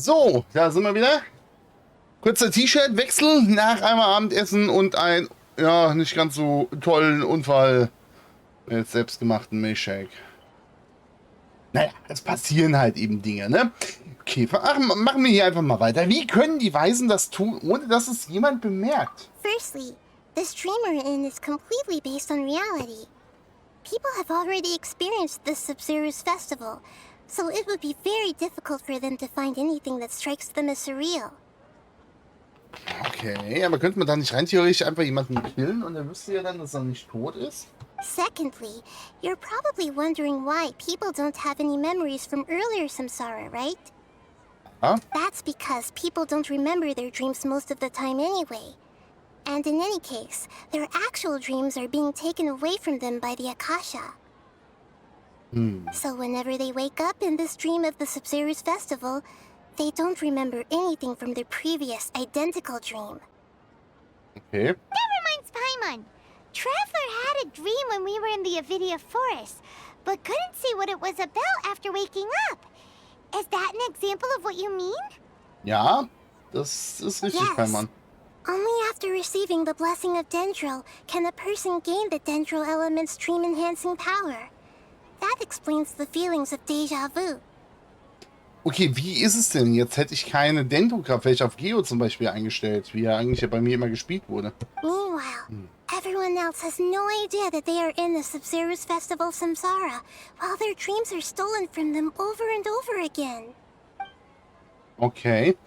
So, da sind wir wieder. Kurzer T-Shirt-Wechsel nach einmal Abendessen und ein, ja, nicht ganz so tollen Unfall mit selbstgemachten Milchshake. Naja, es passieren halt eben Dinge, ne? Okay, machen wir hier einfach mal weiter. Wie können die Weisen das tun, ohne dass es jemand bemerkt? Firstly, this dream we're in is completely based on reality. People have already experienced this Subzeru's festival, so it would be very difficult for them to find anything that strikes them as surreal. Okay, aber könnte man da nicht rein theoretisch einfach jemanden killen und er wüsste ja dann, dass er nicht tot ist? Secondly, you're probably wondering why people don't have any memories from earlier samsara, right? Huh? That's because people don't remember their dreams most of the time anyway. And in any case, their actual dreams are being taken away from them by the Akasha. So whenever they wake up in this dream of the Subzeru's festival, they don't remember anything from their previous identical dream. Okay. That reminds Paimon. Traveler had a dream when we were in the Avidia forest, but couldn't see what it was about after waking up. Is that an example of what you mean? Ja, das ist richtig, Yes. Paimon. Only after receiving the blessing of Dendril can a person gain the Dendril element's dream-enhancing power. That explains the feelings of déjà vu. Okay, wie ist es denn? Jetzt hätte ich keine Dendrokraft, welche auf Geo zum Beispiel eingestellt, wie er eigentlich ja bei mir immer gespielt wurde. Meanwhile, everyone else has no idea that they are in the Subzeru's festival samsara, while their dreams are stolen from them over and over again. Okay.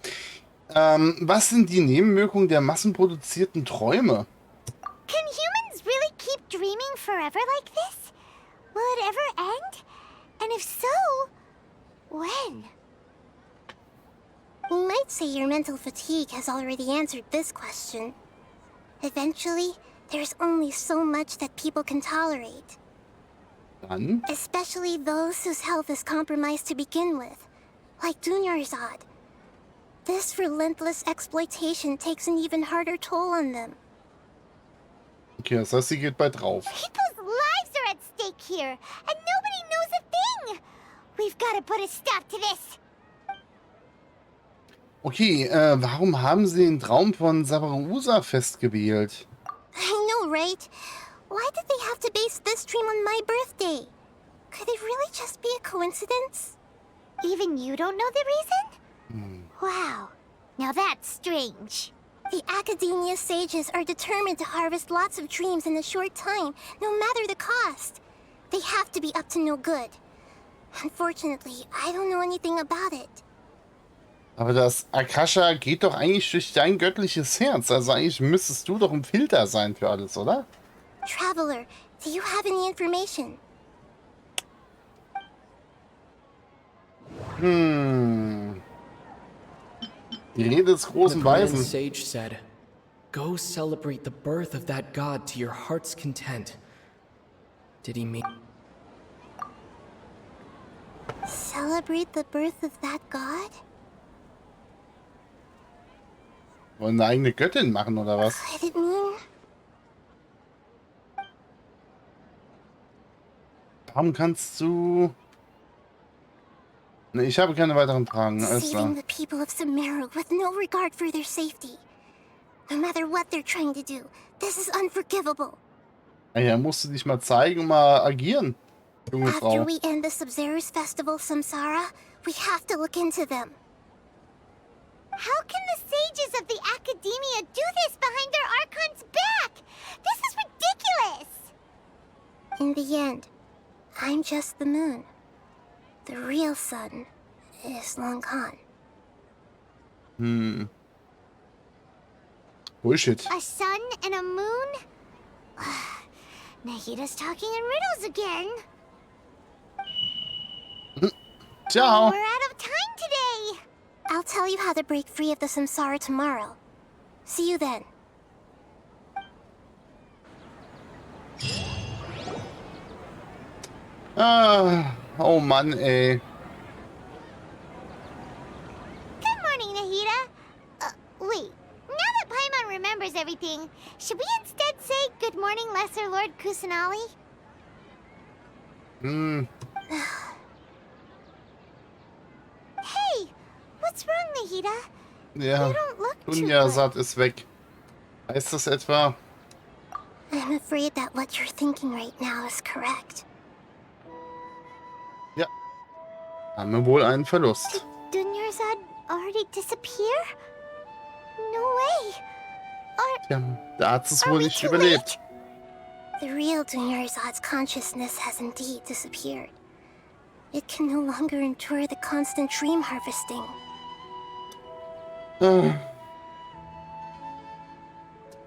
Was sind die Nebenwirkungen der massenproduzierten Träume? Can humans really keep dreaming forever like this? Will it ever end? And if so, when? We might say your mental fatigue has already answered this question. Eventually, there's only so much that people can tolerate. Dann? Especially those whose health is compromised to begin with, like Dunyarzad. This relentless exploitation takes an even harder toll on them. Okay, das heißt, sie geht bei drauf. People's lives are at stake here, and nobody knows a thing! We've got to put a stop to this! Okay, warum haben sie den Traum von Sabarusa festgewählt? I know, right? Why did they have to base this dream on my birthday? Could it really just be a coincidence? Even you don't know the reason? Wow, now that's strange. The Academia sages are determined to harvest lots of dreams in a short time, no matter the cost. They have to be up to no good. Unfortunately, I don't know anything about it. Aber das Akasha geht doch eigentlich durch dein göttliches Herz. Also eigentlich müsstest du doch ein Filter sein für alles, oder? Traveler, do you have any information? Die Rede des großen The grand Weisen. sage said, "Go celebrate the birth of that god to your heart's content." Did he mean? Celebrate the birth of that god? Wollen eine eigene Göttin machen, oder was? Could it mean... Warum kannst du... Ne, ich habe keine weiteren Fragen. Alles klar. Saving the people of Sumeru with no regard for their safety. No matter what they're trying to do, this is unforgivable. Ja, musst du dich mal zeigen und mal agieren, junge After Frau. we end the Subzeru's festival Samsara, we have to look into them. How can the sages of the Academia do this behind their Archon's back? This is ridiculous! In the end, I'm just the moon. The real sun is long gone. Bullshit. A sun and a moon? Nahida's talking in riddles again. Ciao. We're out of time today. I'll tell you how to break free of the Samsara tomorrow. See you then. Oh Mann, ey. Good morning, Nahida. Wait. Now that Paimon remembers everything, should we instead say good morning, Lesser Lord Kusanali? Hey, was What's wrong, Nahida? Ja, You don't look too Dunja-Sat ist weg. Heißt das etwa? I'm afraid that what you're thinking right now is correct. Ja. Haben wir wohl einen Verlust. Did Dunyarzad already disappear? No way. Ja, der hat es Are wohl we nicht too überlebt. The real Dunyarzad's consciousness has indeed disappeared. It can no longer endure the constant dream harvesting.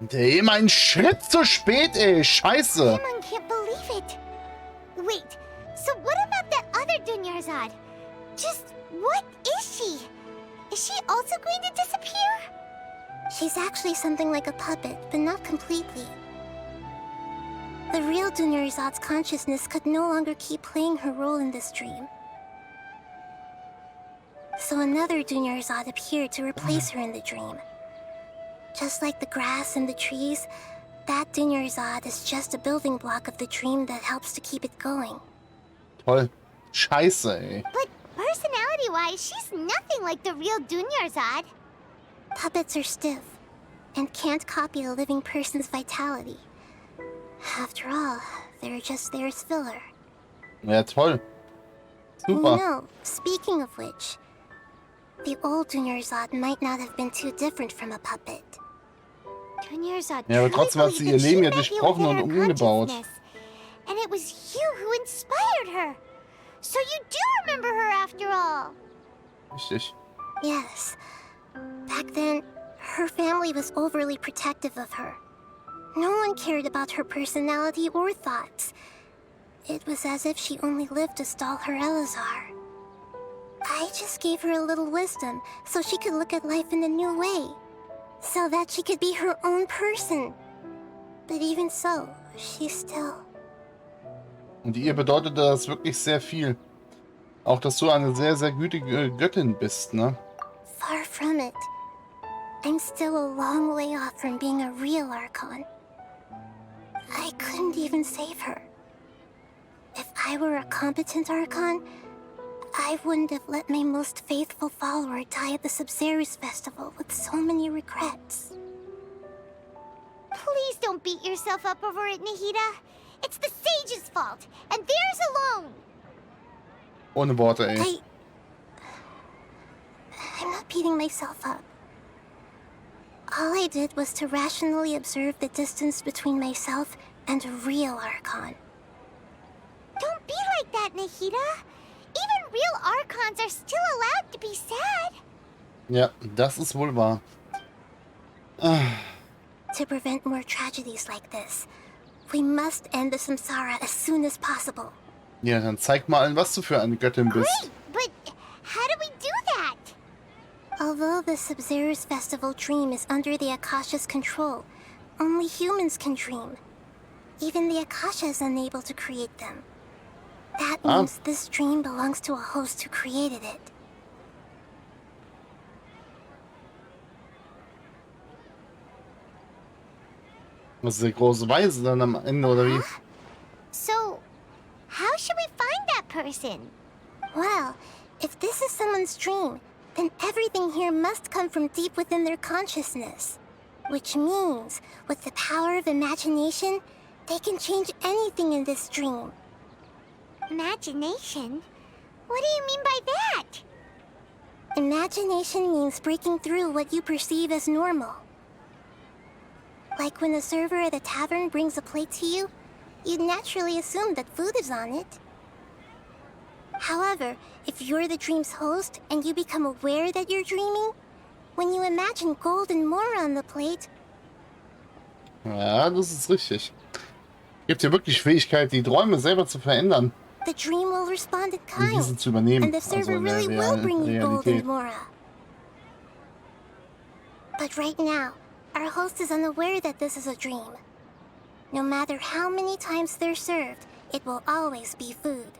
Der immer einen Schritt zu spät, ey. Scheiße. Paimon can't believe it. Wait, so what about that other Dunyarzad? Just what is she? Is she also going to disappear? She's actually something like a puppet, but not completely. The real Dunyarzad's consciousness could no longer keep playing her role in this dream. So another Dunyarzad appeared to replace her in the dream. Just like the grass and the trees, that Dunyarzad is just a building block of the dream that helps to keep it going. Toll. Scheiße, ey. But personality-wise, she's nothing like the real Dunyarzad. Puppets are stiff and can't copy a living person's vitality. After all, they're just there as filler. Ja, toll. Super. No, speaking of which, the old Dunyarzad might not have been too different from a puppet. Dunyarzad Ja, aber trotzdem hat truly sie ihr believed Leben ja that she durchbrochen within und her umgebaut. consciousness. And it was you who inspired her. So you do remember her after all. Richtig. Yes. Back then, her family was overly protective of her. No one cared about her personality or thoughts. It was as if she only lived to stall her Elazar. I just gave her a little wisdom so she could look at life in a new way. So that she could be her own person. But even so, she still... Und ihr bedeutete das wirklich sehr viel. Auch, dass du eine sehr, sehr gütige Göttin bist, ne? Far from it. I'm still a long way off from being a real Archon. I couldn't even save her. If I were a competent Archon, I wouldn't have let my most faithful follower die at the Subzerus festival with so many regrets. Please don't beat yourself up over it, Nahida. It's the sage's fault, and theirs alone. Ohne Worte, ey. I'm not beating myself up. All I did was to rationally observe the distance between myself and a real Archon. Don't be like that, Nahida. Even real Archons are still allowed to be sad. Ja, das ist wohl wahr. To prevent more tragedies like this, we must end the samsara as soon as possible. Ja, dann zeig mal allen, was du für eine Göttin bist. Great, but how do we do that? Although the Subzerus festival dream is under the Akasha's control, only humans can dream. Even the Akasha is unable to create them. That means this dream belongs to a host who created it. Das ist der große Weise dann am Ende, oder wie? So, how should we find that person? Well, if this is someone's dream, then everything here must come from deep within their consciousness. Which means, with the power of imagination, they can change anything in this dream. Imagination? What do you mean by that? Imagination means breaking through what you perceive as normal. Like when the server at a tavern brings a plate to you, you'd naturally assume that food is on it. However, if you're the dream's host and you become aware that you're dreaming, when you imagine gold and more on the plate... Ja, das ist richtig. Gibt ja wirklich Fähigkeit, die Träume selber zu verändern. The dream will respond in Und diese kind, zu übernehmen. and the server Also in der really will bring you gold and Realität. mora. But right now, our host is unaware that this is a dream. No matter how many times they're served, it will always be food.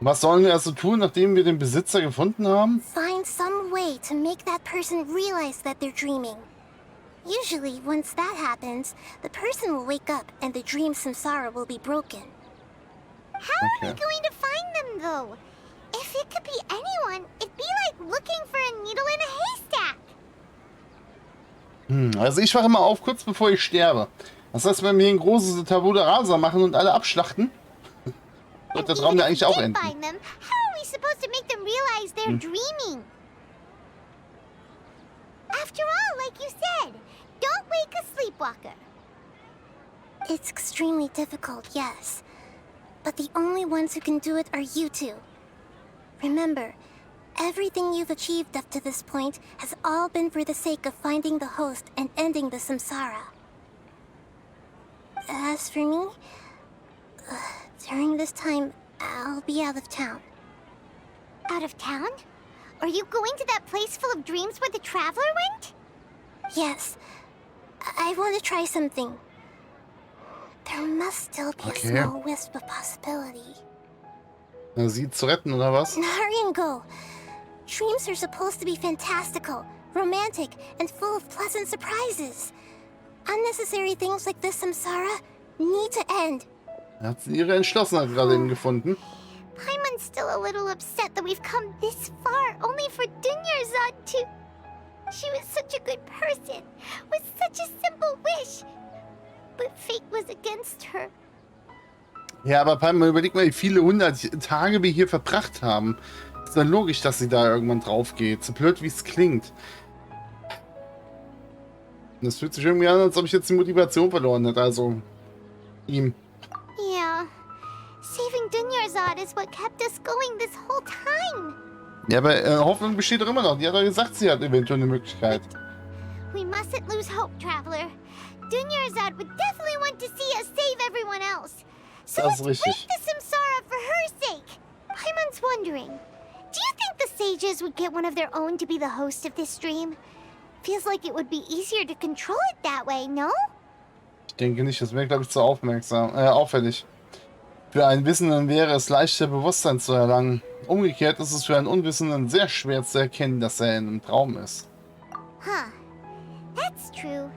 Was sollen wir also tun, nachdem wir den Besitzer gefunden haben? Find some way to make that person realize that they're dreaming. Usually, once that happens, the person will wake up and the dream samsara will be broken. How are we going to find them, though? If it could be anyone, it'd be like looking for a needle Also ich wache immer auf, kurz bevor ich sterbe. Das heißt, wenn wir hier ein großes Tabula Rasa machen und alle abschlachten, wird der Traum ja eigentlich auch enden. Find them, how are we supposed to make them realize they're dreaming? After all, like you said, don't wake a sleepwalker. It's extremely difficult, yes. But the only ones who can do it are you two. Remember, everything you've achieved up to this point has all been for the sake of finding the host and ending the samsara. As for me, during this time, I'll be out of town. Out of town? Are you going to that place full of dreams where the traveler went? Yes, I want to try something. There must still be Okay. a small wisp of possibility. Sie zu retten, oder was? Hurry and go. Dreams are supposed to be fantastical, romantic, and full of pleasant surprises. Unnecessary things like this samsara need to end. Hat sie ihre Entschlossenheit gerade eben gefunden. Paimon's still a little upset that we've come this far only for Dunyarzad to... She was such a good person, with such a simple wish. But fate was against her. Ja, aber Paimon, überleg mal, wie viele 100 Tage wir hier verbracht haben. Ist dann logisch, dass sie da irgendwann drauf geht. So blöd, wie es klingt. Und es fühlt sich irgendwie an, als ob ich jetzt die Motivation verloren hätte. Also, ihm. Yeah. Saving Dunyarzad is what kept us going this whole time. Ja, aber Hoffnung besteht doch immer noch. Die hat doch gesagt, sie hat eventuell eine Möglichkeit. We mustn't lose hope, Traveler. Dunyarzad would definitely want to see us save everyone else. So Das let's ist break richtig. the samsara for her sake. Paimon's wondering, do you think the sages would get one of their own to be the host of this dream? Feels like it would be easier to control it that way, no? Ich denke nicht, das wäre, glaube ich, zu auffällig. Für einen Wissenden wäre es leichter, Bewusstsein zu erlangen. Umgekehrt ist es für einen Unwissenden sehr schwer zu erkennen, dass er in einem Traum ist. Huh. That's true.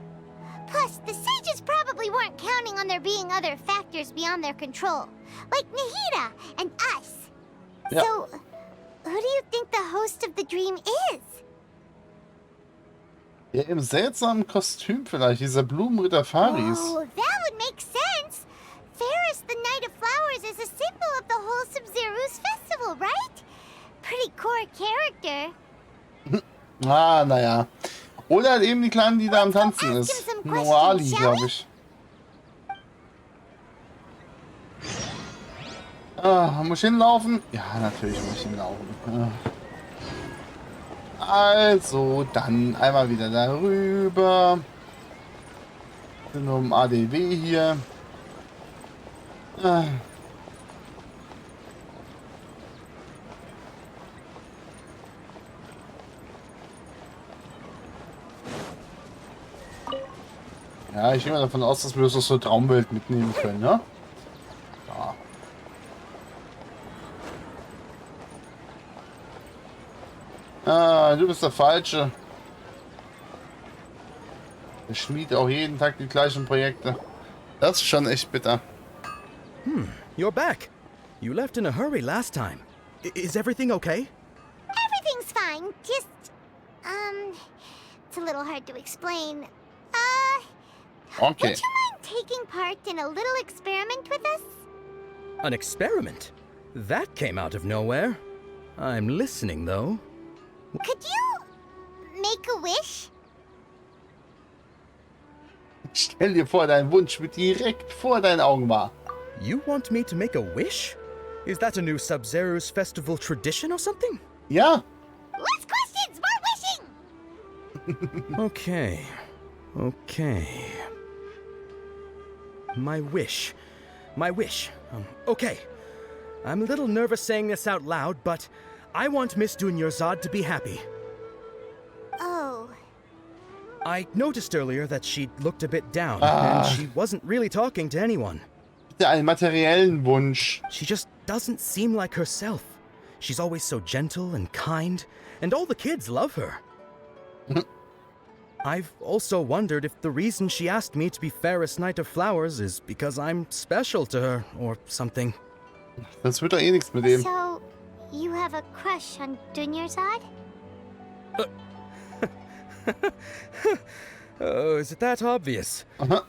Plus, the sages probably weren't counting on there being other factors beyond their control, like Nahida and us. Ja. So, who do you think the host of the dream is? Ja, im seltsamen Kostüm vielleicht, dieser Blumenritter Faris. Oh, that would make sense. Ferris, the Knight of Flowers, is a symbol of the whole Sub-Zero's festival, right? Pretty core character. Ah, naja. Oder halt eben die Kleine, die da am Tanzen ist. Noali, glaube ich. Ah, muss ich hinlaufen? Ja, natürlich muss ich hinlaufen. Also, dann einmal wieder darüber. Sind wir im ADW hier. Ah. Ja, ich gehe mal davon aus, dass wir das aus der Traumwelt mitnehmen können, ne? Ja. Ah, du bist der Falsche. Der schmiedet auch jeden Tag die gleichen Projekte. Das ist schon echt bitter. You're back. You left in a hurry last time. Is everything okay? Everything's fine, just... It's a little hard to explain. Okay. Would you mind taking part in a little experiment with us? An experiment? That came out of nowhere. I'm listening, though. Could you make a wish? Stell dir vor, dein Wunsch wird direkt vor deinen Augen wahr. You want me to make a wish? Is that a new Sub-Zero's festival tradition or something? Ja. Less questions, more wishing! Okay. Okay. My wish. My wish. Okay. I'm a little nervous saying this out loud, but I want Miss Dunyarzad to be happy. Oh. I noticed earlier that she looked a bit down, and she wasn't really talking to anyone. Bitte einen materiellen Wunsch. She just doesn't seem like herself. She's always so gentle and kind, and all the kids love her. I've also wondered if the reason she asked me to be Fairest Knight of Flowers is because I'm special to her, or something. Das wird doch eh nichts mit dem. So, you have a crush on Dunyarzad? Oh, is it that obvious? Aha.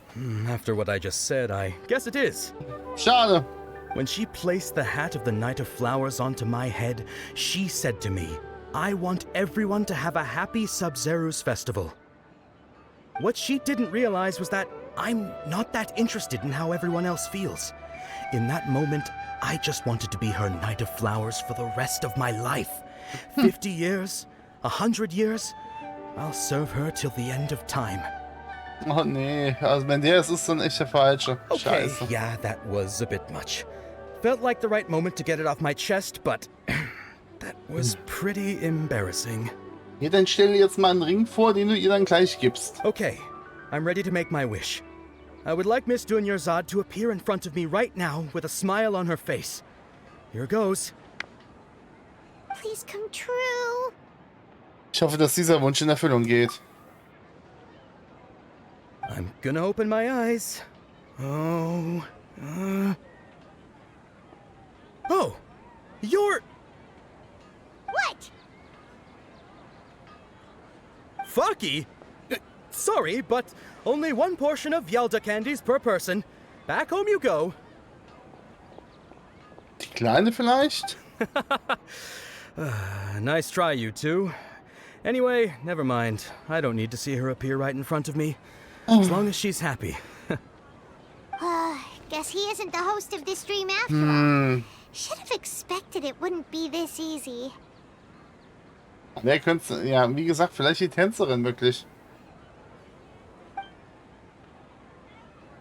After what I just said, I guess it is. Schade. When she placed the hat of the Knight of Flowers onto my head, she said to me, I want everyone to have a happy Sub-Zero's festival. What she didn't realize was that I'm not that interested in how everyone else feels. In that moment, I just wanted to be her Knight of Flowers for the rest of my life. 50 years, 100 years, I'll serve her till the end of time. Oh nee, also wenn der es ist, dann echt der falsche. Okay, Scheiße. yeah, that was a bit much. Felt like the right moment to get it off my chest, but that was pretty embarrassing. Hier, dann stell dir jetzt mal einen Ring vor, den du ihr dann gleich gibst. Okay, I'm ready to make my wish. I would like Miss Dunyarzad to appear in front of me right now with a smile on her face. Here goes. Please come true. Ich hoffe, dass dieser Wunsch in Erfüllung geht. I'm gonna open my eyes. Oh, Oh, you're... What? Faki? Sorry, but only one portion of Yelda candies per person. Back home you go. Die Kleine vielleicht? Nice try, you two. Anyway, never mind. I don't need to see her appear right in front of me. As long as she's happy. Guess he isn't the host of this dream after all. Should have expected it wouldn't be this easy. Wer könnte, ja, wie gesagt, vielleicht die Tänzerin wirklich.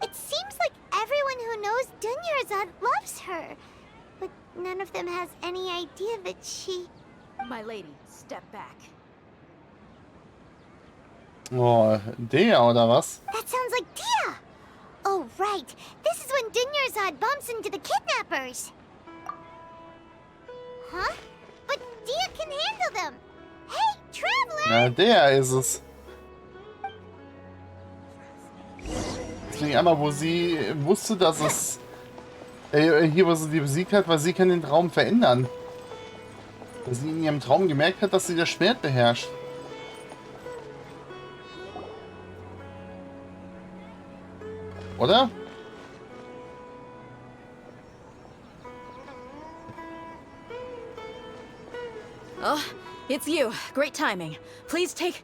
It seems like everyone who knows Dunyarzad loves her. But none of them has any idea that she... My lady, step back. Oh, der oder was? That sounds like Dia! Oh, right. This is when Dunyarzad bumps into the kidnappers. Huh? But Dia can handle them. Hey, traveler! Ja, der ist es. Deswegen einmal, wo sie wusste, dass es... hier, wo sie die besiegt hat, weil sie kann den Traum verändern. Weil sie in ihrem Traum gemerkt hat, dass sie das Schwert beherrscht. Oder? Oh, it's you. Great timing. Please take...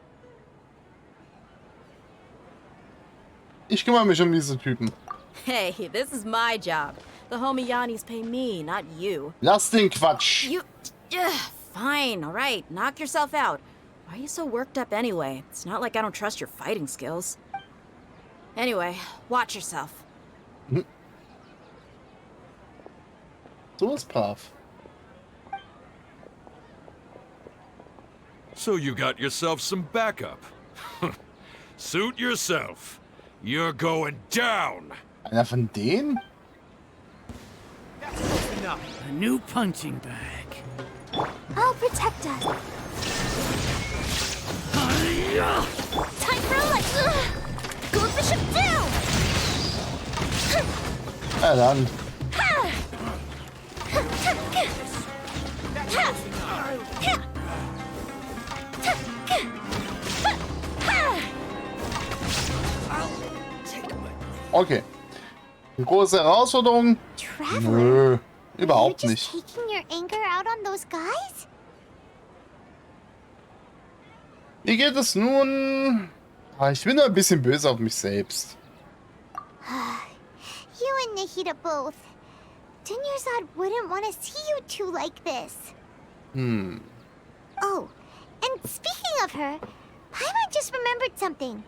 Ich kümmere mich um diese Typen. Hey, this is my job. The homie Yannis pay me, not you. Lass den Quatsch. You... Fine, alright. Knock yourself out. Why are you so worked up anyway? It's not like I don't trust your fighting skills. Anyway, watch yourself. So ist brav. So you got yourself some backup. Suit yourself. You're going down. Einer von denen? A new punching bag. I'll protect us. Time for a lunch. Go Bishop down! Ja, dann. Okay. Eine große Herausforderung? Traveler, Nö, you're überhaupt just nicht. taking your anger out on those guys? Wie geht es nun? Ich bin ein bisschen böse auf mich selbst. You and Nahida both. Dunyarzad wouldn't want to see you two like this. Oh, and speaking of her, Paimon just remembered something.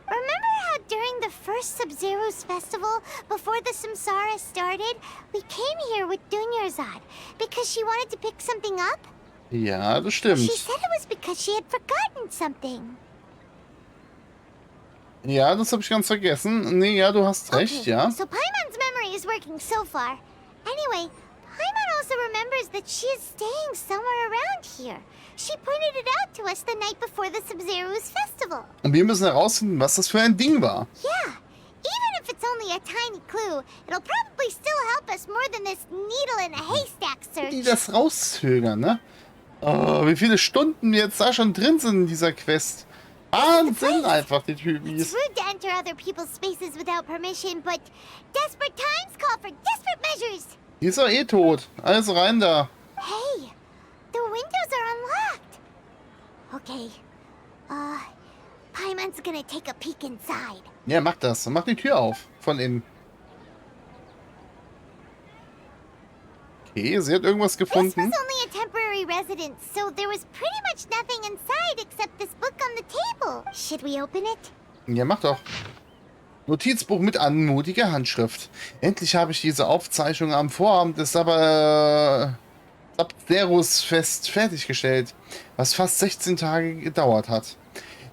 Remember how during the first Sub-Zero's festival, before the Samsara started, we came here with Dunyarzad because she wanted to pick something up? Ja, das stimmt. She said it was because she had forgotten something. Ja, das habe ich ganz vergessen. Nee, ja, du hast recht, Okay, ja. so Paimon's memory is working so far. Anyway, Paimon also remembers that she is staying somewhere around here. She pointed it out to us the night before the Sub-Zero's festival. Und wir müssen herausfinden, was das für ein Ding war. Yeah, even if it's only a tiny clue, it'll probably still help us more than this needle in a haystack Die search. das rauszögern, ne? Oh, wie viele Stunden wir jetzt da schon drin sind in dieser Quest. Wahnsinn einfach, die It's Typis. rude to enter other people's spaces without permission, but desperate times call for desperate measures. Die ist doch eh tot. Also rein da. Hey, the windows are unlocked. Okay, Paimon's gonna take a peek inside. Ja, mach das. Mach die Tür auf. Von innen. Okay, sie hat irgendwas This gefunden. was only a temporary residence, so there was pretty much nothing inside except this book on the table. Should we open it? Ja, mach doch. Notizbuch mit anmutiger Handschrift. Endlich habe ich diese Aufzeichnung am Vorabend des Sabzerus-Fest fertiggestellt, was fast 16 Tage gedauert hat.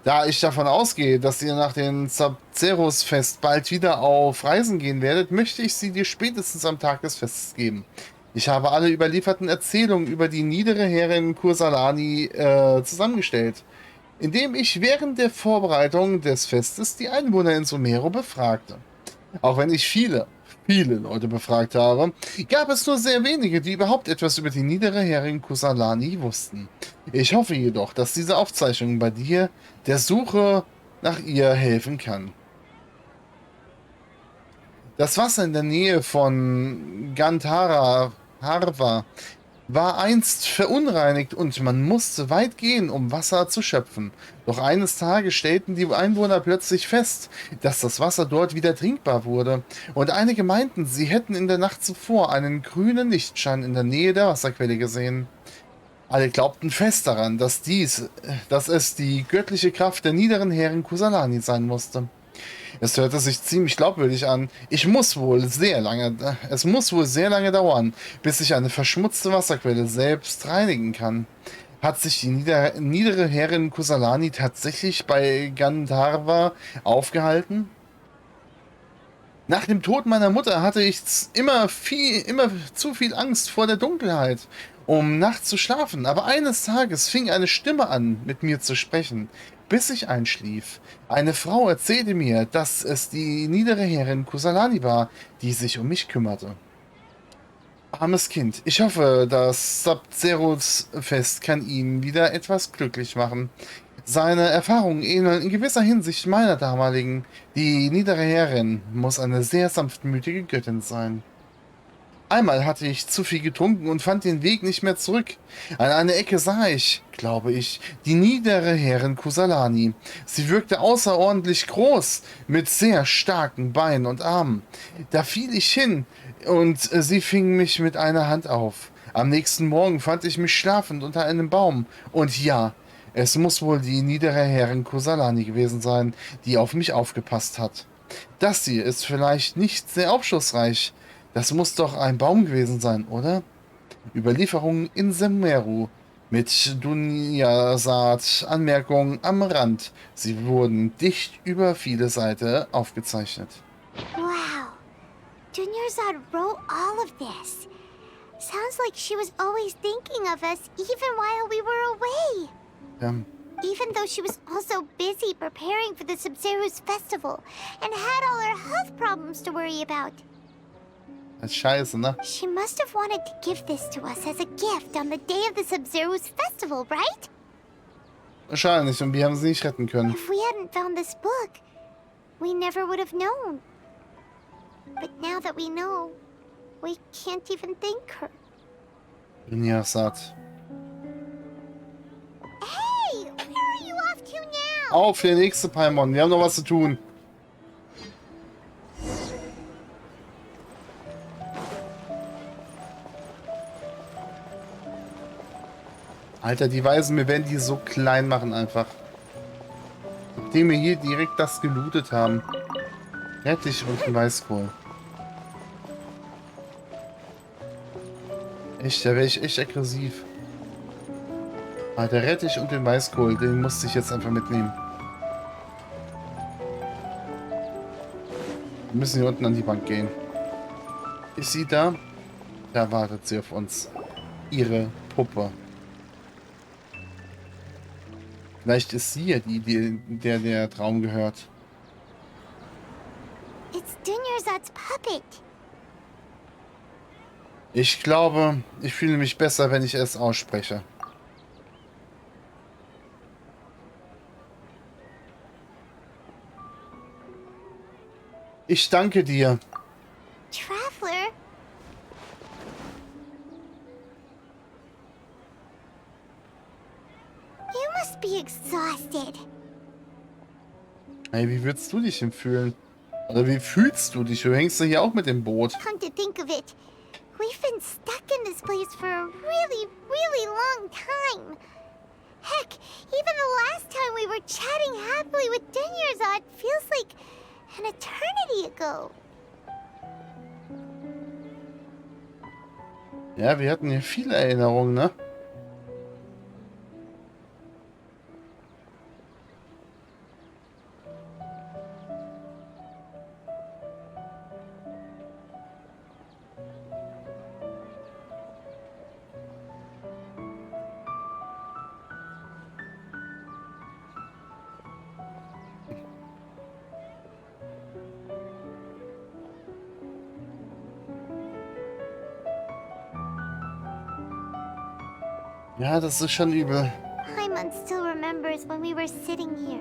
Da ich davon ausgehe, dass ihr nach dem Sabzerus-Fest bald wieder auf Reisen gehen werdet, möchte ich sie dir spätestens am Tag des Festes geben. Ich habe alle überlieferten Erzählungen über die niedere Herrin Kursalani zusammengestellt, indem ich während der Vorbereitung des Festes die Einwohner in Sumero befragte. Auch wenn ich viele Leute befragt habe, gab es nur sehr wenige, die überhaupt etwas über die niedere Herrin Kursalani wussten. Ich hoffe jedoch, dass diese Aufzeichnung bei dir der Suche nach ihr helfen kann. Das Wasser in der Nähe von Gandhara Harva war einst verunreinigt und man musste weit gehen, um Wasser zu schöpfen. Doch eines Tages stellten die Einwohner plötzlich fest, dass das Wasser dort wieder trinkbar wurde. Und einige meinten, sie hätten in der Nacht zuvor einen grünen Lichtschein in der Nähe der Wasserquelle gesehen. Alle glaubten fest daran, dass es die göttliche Kraft der niederen Herrin Kursalani sein musste. Es hörte sich ziemlich glaubwürdig an. Es muss wohl sehr lange dauern, bis ich eine verschmutzte Wasserquelle selbst reinigen kann. Hat sich die niedere Herrin Kursalani tatsächlich bei Gandharva aufgehalten? Nach dem Tod meiner Mutter hatte ich immer zu viel Angst vor der Dunkelheit, um nachts zu schlafen. Aber eines Tages fing eine Stimme an, mit mir zu sprechen, bis ich einschlief. Eine Frau erzählte mir, dass es die niedere Herrin Kursalani war, die sich um mich kümmerte. Armes Kind, ich hoffe, das Sabzerus-Fest kann ihn wieder etwas glücklich machen. Seine Erfahrungen ähneln in gewisser Hinsicht meiner damaligen. Die niedere Herrin muss eine sehr sanftmütige Göttin sein. Einmal hatte ich zu viel getrunken und fand den Weg nicht mehr zurück. An einer Ecke sah ich, glaube ich, die niedere Herrin Kursalani. Sie wirkte außerordentlich groß, mit sehr starken Beinen und Armen. Da fiel ich hin und sie fing mich mit einer Hand auf. Am nächsten Morgen fand ich mich schlafend unter einem Baum. Und ja, es muss wohl die niedere Herrin Kursalani gewesen sein, die auf mich aufgepasst hat. Das hier ist vielleicht nicht sehr aufschlussreich. Das muss doch ein Baum gewesen sein, oder? Überlieferungen in Sumero mit Dunyasat, Anmerkungen am Rand. Sie wurden dicht über viele Seiten aufgezeichnet. Wow. Dunyasat wrote all of this. Sounds like she was always thinking of us even while we were away. Even though she was also busy preparing for the Sabzerus festival and had all her health problems to worry about. Das ist scheiße, ne? She must have wanted to give this to us as a gift on the day of the Sabzerus festival, right? Wahrscheinlich, und wir haben sie nicht retten können. If we hadn't found this book, we never would have known. But now that we know, we can't even thank her. Dunyasat. Hey, where are you off to now? Auf, der nächste Paimon. Wir haben noch was zu tun. Alter, die Weisen, wir werden die so klein machen einfach. Nachdem wir hier direkt das gelootet haben. Rettich und ein Weißkohl. Echt, da wäre ich echt aggressiv. Alter, Rettich und den Weißkohl, den musste ich jetzt einfach mitnehmen. Wir müssen hier unten an die Bank gehen. Ist sie da? Da wartet sie auf uns. Ihre Puppe. Vielleicht ist sie ja die, der Traum gehört. It's Dunyasat's puppet. Ich glaube, ich fühle mich besser, wenn ich es ausspreche. Ich danke dir. Traveler? You must be exhausted. Hey, wie würdest du dich denn fühlen? Oder wie fühlst du dich? Du hängst ja hier auch mit dem Boot. Come to think of it, we've been stuck in this place for a really, really long time. Heck, even the last time we were chatting happily with Dunyarzad feels like an eternity ago. Ja, wir hatten hier viele Erinnerungen, ne? Ja, das ist schon übel. Paimon still remembers when we were sitting here,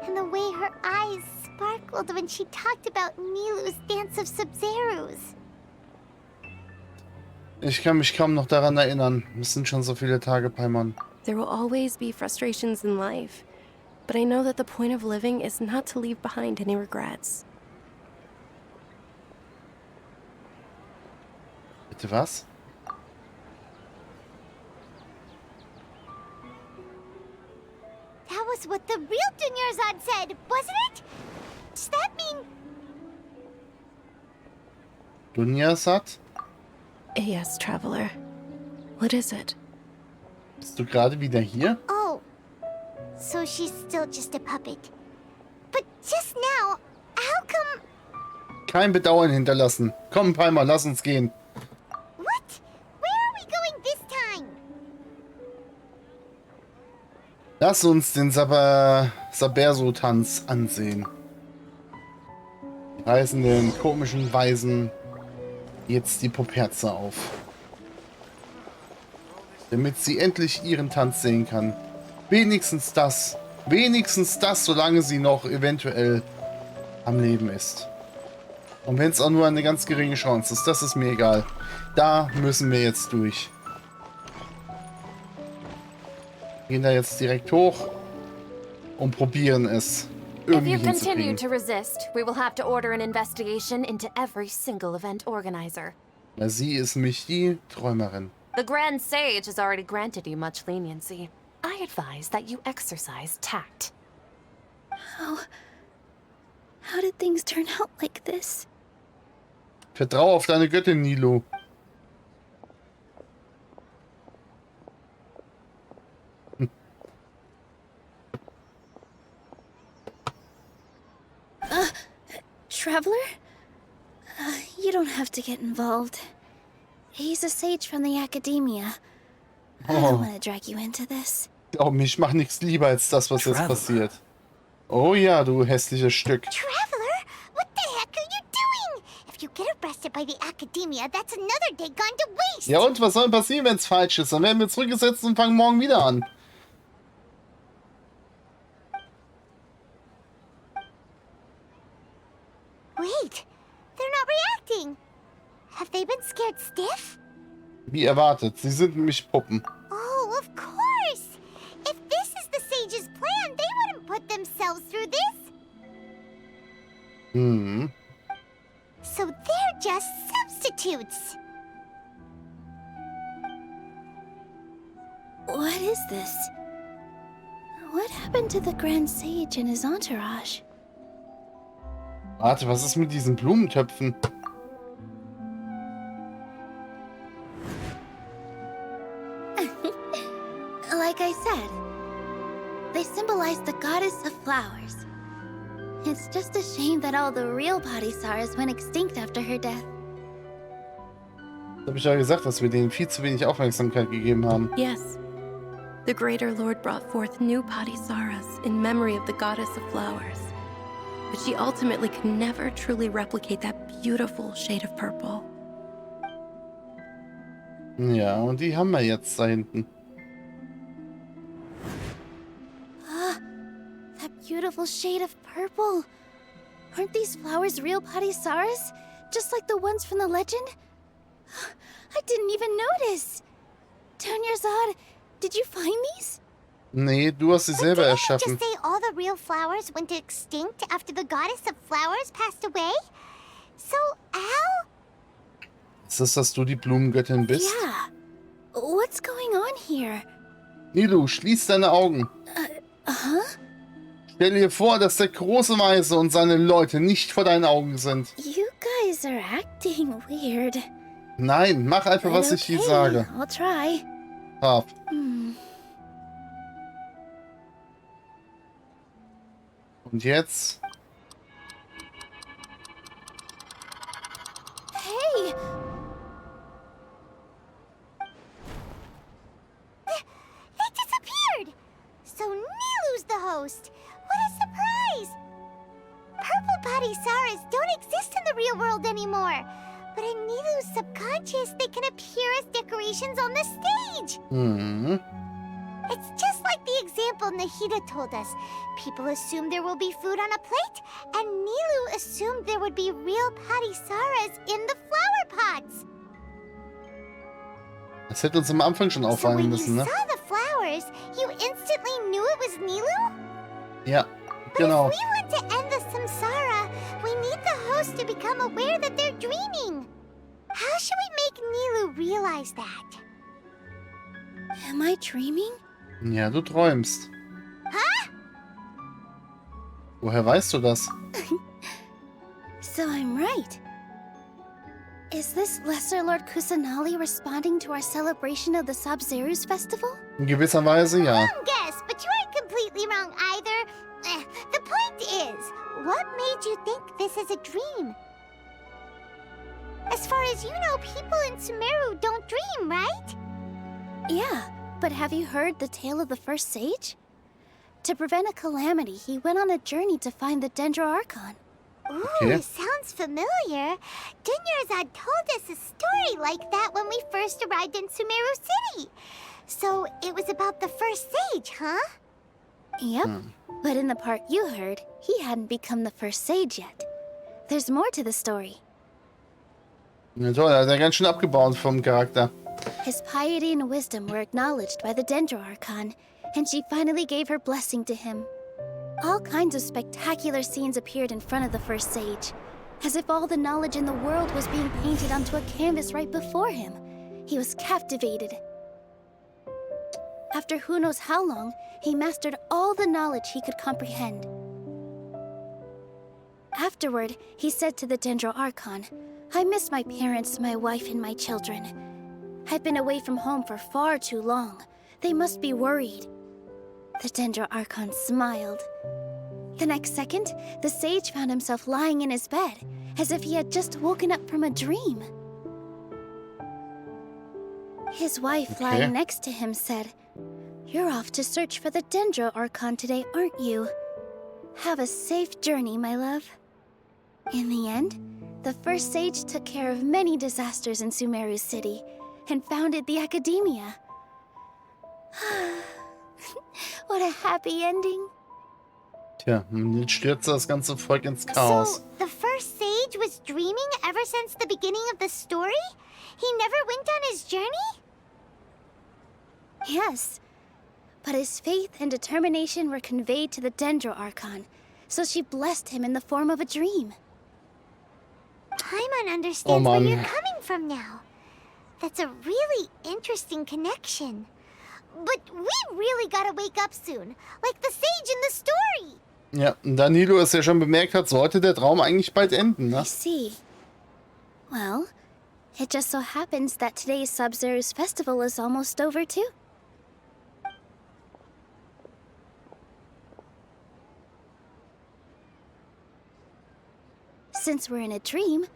and the way her eyes sparkled when she talked about Nilu's dance of Sub-Zerus. Ich kann mich kaum noch daran erinnern. Es sind schon so viele Tage, Paimon. There will always be frustrations in life, but I know that the point of living is not to leave behind any regrets. Bitte was? That was what the real Dunyarzad said, wasn't it? Does that mean... Dunyarzad? Yes, traveler. What is it? Bist du gerade wieder hier? Oh, so she's still just a puppet. But just now, how come... Kein Bedauern hinterlassen. Komm, Paimon, lass uns gehen. What? Where are we going this time? Lass uns den Saberso-Tanz ansehen. Die reisenden, komischen Weisen jetzt die Poperze auf. Damit sie endlich ihren Tanz sehen kann. Wenigstens das, solange sie noch eventuell am Leben ist. Und wenn es auch nur eine ganz geringe Chance ist, das ist mir egal. Da müssen wir jetzt durch. Gehen da jetzt direkt hoch und probieren es If irgendwie you continue hinzukriegen. to resist, we will have to order an investigation into every single event organizer. Na, sie ist mich die Träumerin. The Grand Sage has already granted you much leniency. I advise that you exercise tact. How did things turn out like this? Vertrau auf deine Göttin, Nilo. Traveler? You don't have to get involved. He's a sage from the academia. I don't want to drag you into this. Glaub mir, ich mach nichts lieber als das, was jetzt passiert. Oh ja, du hässliches Stück. Traveler? What the heck are you doing? If you get arrested by the academia, that's another day gone to waste. Ja und, was soll passieren, wenn es falsch ist? Dann werden wir zurückgesetzt und fangen morgen wieder an. Wait, they're not reacting. Have they been scared stiff? Wie erwartet, sie sind nämlich Puppen. Oh, of course. If this is the sage's plan, they wouldn't put themselves through this. Hm. So they're just substitutes. What is this? What happened to the Grand Sage and his entourage? Warte, was ist mit diesen Blumentöpfen? Like I said, they symbolize the goddess of flowers. It's just a shame that all the real Bodhisattvas went extinct after her death. Das habe ich ja gesagt, dass wir denen viel zu wenig Aufmerksamkeit gegeben haben. Yes. The Greater Lord brought forth new Bodhisattvas in memory of the goddess of flowers. But she ultimately could never truly replicate that beautiful shade of purple. Ja, und die haben wir jetzt da hinten. That beautiful shade of purple. Aren't these flowers real Patisaras? Just like the ones from the legend? I didn't even notice. Dunyarzad, did you find these? Nee, du hast sie selber erschaffen. Just say all the real flowers went extinct after the goddess of flowers passed away? So, how? Ist das, dass du die Blumengöttin bist? Yeah. What's going on here? Nilou, schließ deine Augen. Stell dir vor, dass der große Weise und seine Leute nicht vor deinen Augen sind. You guys are acting weird. Nein, mach einfach, was ich dir sage. I'll try. Brav. Und jetzt? Hey! It disappeared! So Nilu's the host! What a surprise! Purple Patisaras don't exist in the real world anymore. But in Nilu's subconscious, they can appear as decorations on the stage. It's just like the example Nahida told us. People assume there will be food on a plate, and Nilu assumed there would be real Patisaras in the flower pots. Das hätte uns am Anfang schon auffallen müssen, ne? So when you saw the flowers, you instantly knew it was Nilu? Ja, But genau. if we want to end the samsara, we need the host to become aware that they're dreaming. How should we make Nilu realize that? Am I dreaming? Ja, du träumst. Huh? Woher weißt du das? So I'm right. Is this Lesser Lord Kusanali responding to our celebration of the Sabzeruz festival? In gewisser Weise ja. Wrong guess, but you aren't completely wrong either. The point is, what made you think this is a dream? As far as you know, people in Sumeru don't dream, right? Yeah, but have you heard the tale of the first sage? To prevent a calamity, he went on a journey to find the Dendro Archon. Ooh, Okay. sounds familiar. Dunyarzad told us a story like that when we first arrived in Sumeru City. So it was about the first sage, huh? Yep, but in the part you heard, he hadn't become the first sage yet. There's more to the story. Ja, toll, da hat er ganz schön abgebaut vom Charakter. His piety and wisdom were acknowledged by the Dendro Archon, and she finally gave her blessing to him. All kinds of spectacular scenes appeared in front of the first sage, as if all the knowledge in the world was being painted onto a canvas right before him. He was captivated. After who knows how long, he mastered all the knowledge he could comprehend. Afterward, he said to the Dendro Archon, "I miss my parents, my wife, and my children. I've been away from home for far too long. They must be worried." The Dendro Archon smiled. The next second, the sage found himself lying in his bed, as if he had just woken up from a dream. His wife, lying next to him, said, "You're off to search for the Dendro Archon today, aren't you? Have a safe journey, my love." In the end, the first sage took care of many disasters in Sumeru City and founded the Academia. What a happy ending. Tja, und jetzt stürzt das ganze Volk ins Chaos. So, the first sage was dreaming ever since the beginning of the story? He never went on his journey? Yes, but his faith and determination were conveyed to the Dendro Archon, so she blessed him in the form of a dream. Paimon understands where Mann. you're coming from now. That's a really interesting connection. But we really gotta wake up soon, like the sage in the story. Ja, und da Nilo es ja schon bemerkt hat, sollte der Traum eigentlich bald enden, ne? I see. Well, it just so happens that today's Sabzeruz festival is almost over too. Since we're in a dream,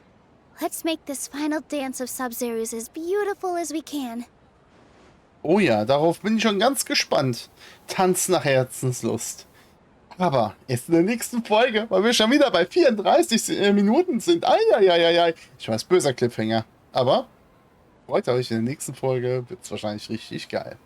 let's make this final dance of Sabzeruz as beautiful as we can. Oh ja, darauf bin ich schon ganz gespannt. Tanz nach Herzenslust. Aber erst in der nächsten Folge, weil wir schon wieder bei 34 Minuten sind. Eieieiei. Ich weiß, böser Cliffhanger. Aber freut euch, in der nächsten Folge wird es wahrscheinlich richtig geil.